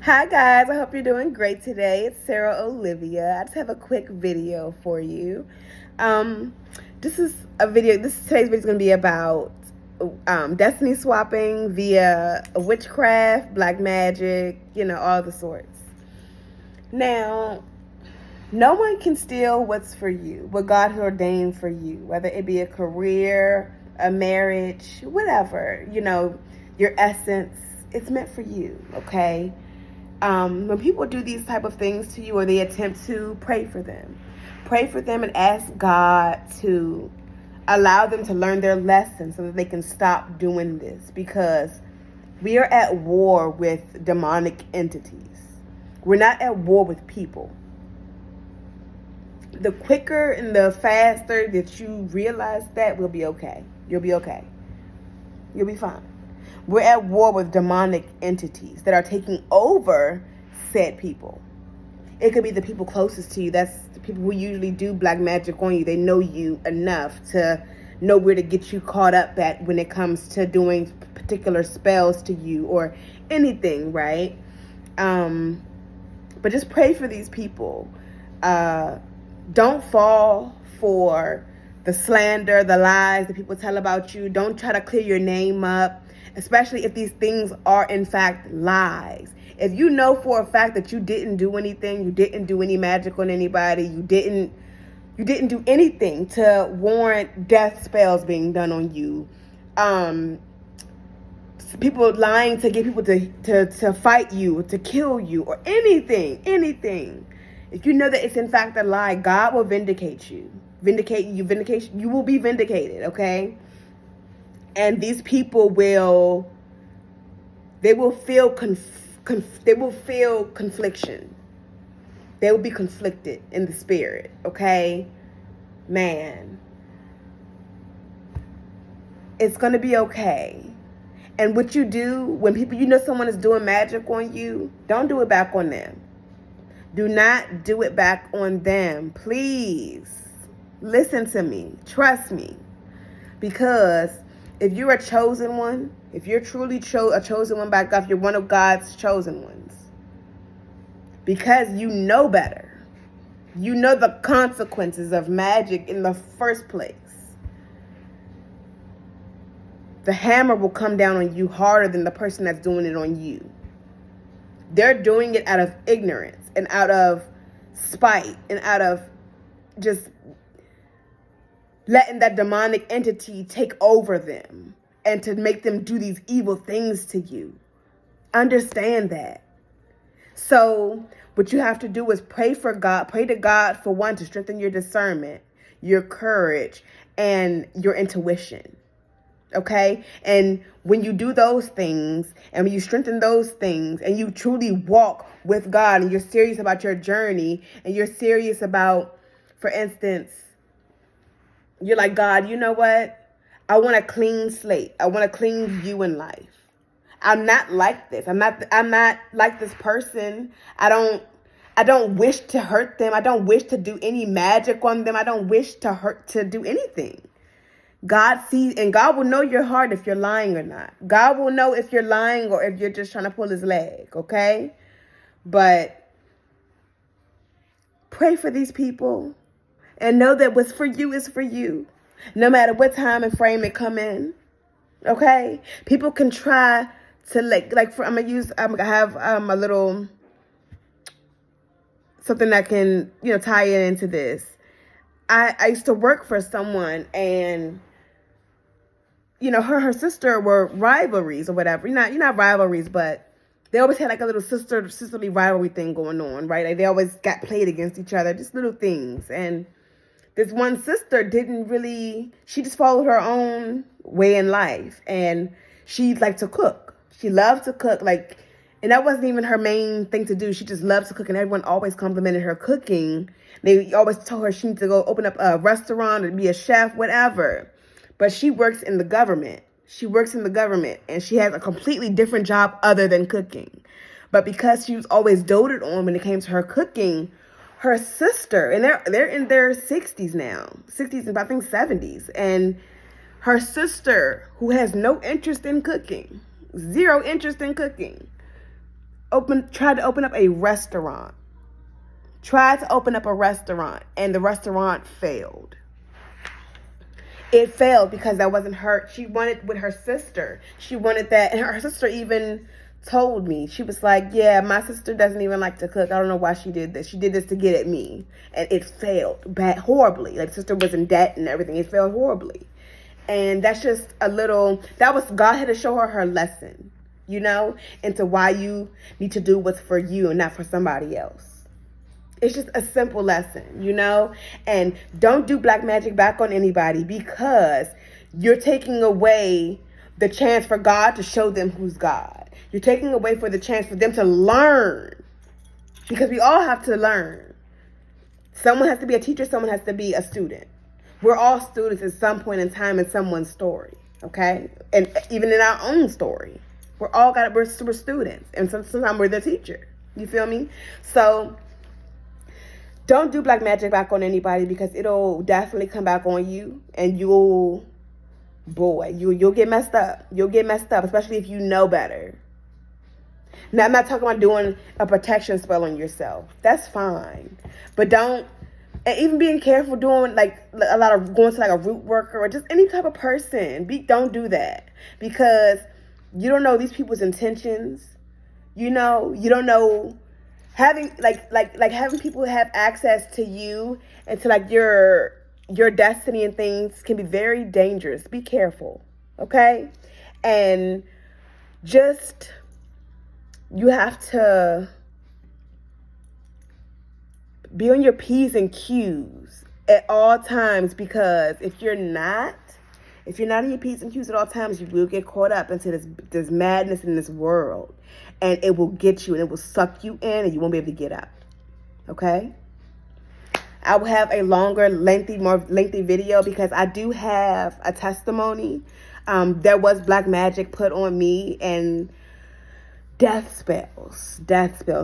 Hi guys, I hope you're doing great today. It's Sarah Olivia. I just have a quick video for you. Um, this is a video. Today's video is going to be about destiny swapping via witchcraft, black magic, all the sorts. Now, no one can steal what's for you, what God has ordained for you, whether it be a career, a marriage, whatever. Your essence. It's meant for you. Okay. When people do these type of things to you, or they attempt to, pray for them. Pray for them and ask God to allow them to learn their lesson so that they can stop doing this, because we are at war with demonic entities. We're not at war with people. The quicker and the faster that you realize that, we'll be okay. You'll be okay. You'll be fine. We're at war with demonic entities that are taking over said people. It could be the people closest to you. That's the people who usually do black magic on you. They know you enough to know where to get you caught up at when it comes to doing particular spells to you or anything, right? But just pray for these people. Don't fall for the slander, the lies that people tell about you. Don't try to clear your name up, especially if these things are in fact lies. If you know for a fact that you didn't do anything, you didn't do any magic on anybody, you didn't do anything to warrant death spells being done on you, people lying to get people to fight you, to kill you, or anything. If you know that it's in fact a lie, God will vindicate you. You will be vindicated, okay? And these people will feel confliction. They will be conflicted in the spirit, okay? Man, it's going to be okay. And what you do when someone is doing magic on you, don't do it back on them. Do not do it back on them. Please listen to me. Trust me. Because if you're a chosen one, if you're truly a chosen one by God, if you're one of God's chosen ones, because you know better, you know the consequences of magic in the first place, the hammer will come down on you harder than the person that's doing it on you. They're doing it out of ignorance and out of spite and out of just letting that demonic entity take over them and to make them do these evil things to you. Understand that. So what you have to do is pray to God for one, to strengthen your discernment, your courage, and your intuition. Okay? And when you do those things, and when you strengthen those things, and you truly walk with God, and you're serious about your journey, and you're serious about, for instance, you're like, God, you know what? I want a clean slate. I want a clean view in life. I'm not like this. I'm not like this person. I don't wish to hurt them. I don't wish to do any magic on them. I don't wish to do anything. God sees, and God will know your heart if you're lying or not. God will know if you're lying or if you're just trying to pull his leg, okay? But pray for these people and know that what's for you is for you, no matter what time and frame it come in, okay? People can try to I have a little something that can, tie it into this. I used to work for someone, and her sister were rivalries or whatever. You're not rivalries, but they always had like a little sisterly rivalry thing going on, right? Like they always got played against each other, just little things. And this one sister she just followed her own way in life, and she liked to cook. She loved to cook, and that wasn't even her main thing to do. She just loved to cook, and everyone always complimented her cooking. They always told her she needs to go open up a restaurant or be a chef, whatever. But she works in the government. And she has a completely different job other than cooking. But because she was always doted on when it came to her cooking, her sister, and they're in their 60s now, 60s and I think 70s, and her sister, who has no interest in cooking, zero interest in cooking, tried to open up a restaurant. Tried to open up a restaurant, and the restaurant failed. It failed because that wasn't her. She wanted with her sister. She wanted that, and her sister even told me. She was like, yeah, my sister doesn't even like to cook. I don't know why she did this. She did this to get at me. And it failed horribly. Like, sister was in debt and everything. It failed horribly. And that's just that was, God had to show her lesson, you know, into why you need to do what's for you and not for somebody else. It's just a simple lesson, you know, and don't do black magic back on anybody, because you're taking away the chance for God to show them who's God. You're taking away for the chance for them to learn, because we all have to learn. Someone has to be a teacher. Someone has to be a student. We're all students at some point in time in someone's story, okay? And even in our own story, we're students, and sometimes we're the teacher. You feel me? So don't do black magic back on anybody, because it'll definitely come back on you, and you'll get messed up. You'll get messed up, especially if you know better. Now, I'm not talking about doing a protection spell on yourself. That's fine. But don't, and even being careful doing like a lot of going to like a root worker or just any type of person. Don't do that, because you don't know these people's intentions. You know, you don't know. Having having people have access to you and to like your destiny and things can be very dangerous. Be careful, okay? And just, you have to be on your P's and Q's at all times, because if you're not in your P's and Q's at all times, you will get caught up into this madness in this world. And it will get you, and it will suck you in, and you won't be able to get out. Okay? I will have a more lengthy video, because I do have a testimony. There was black magic put on me, and death spells,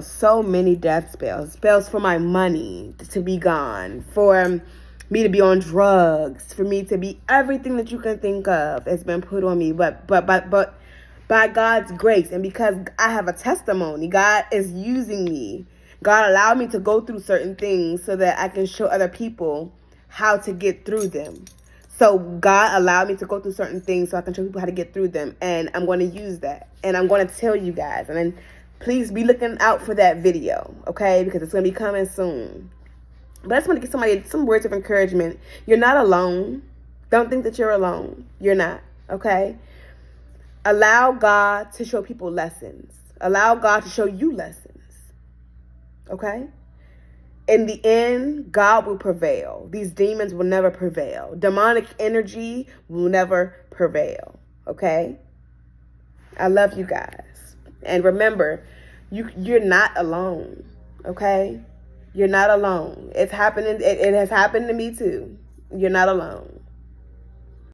so many death spells for my money to be gone, for me to be on drugs, for me to be everything that you can think of has been put on me. But by God's grace, and because I have a testimony, God is using me. God allowed me to go through certain things so that I can show other people how to get through them. So God allowed me to go through certain things so I can show people how to get through them. And I'm going to use that. And I'm going to tell you guys. And then please be looking out for that video, okay? Because it's going to be coming soon. But I just want to give somebody some words of encouragement. You're not alone. Don't think that you're alone. You're not, okay? Allow God to show people lessons. Allow God to show you lessons. Okay? In the end, God will prevail. These demons will never prevail. Demonic energy will never prevail. Okay? I love you guys. And remember, you're not alone. Okay? You're not alone. It's happening. It has happened to me too. You're not alone.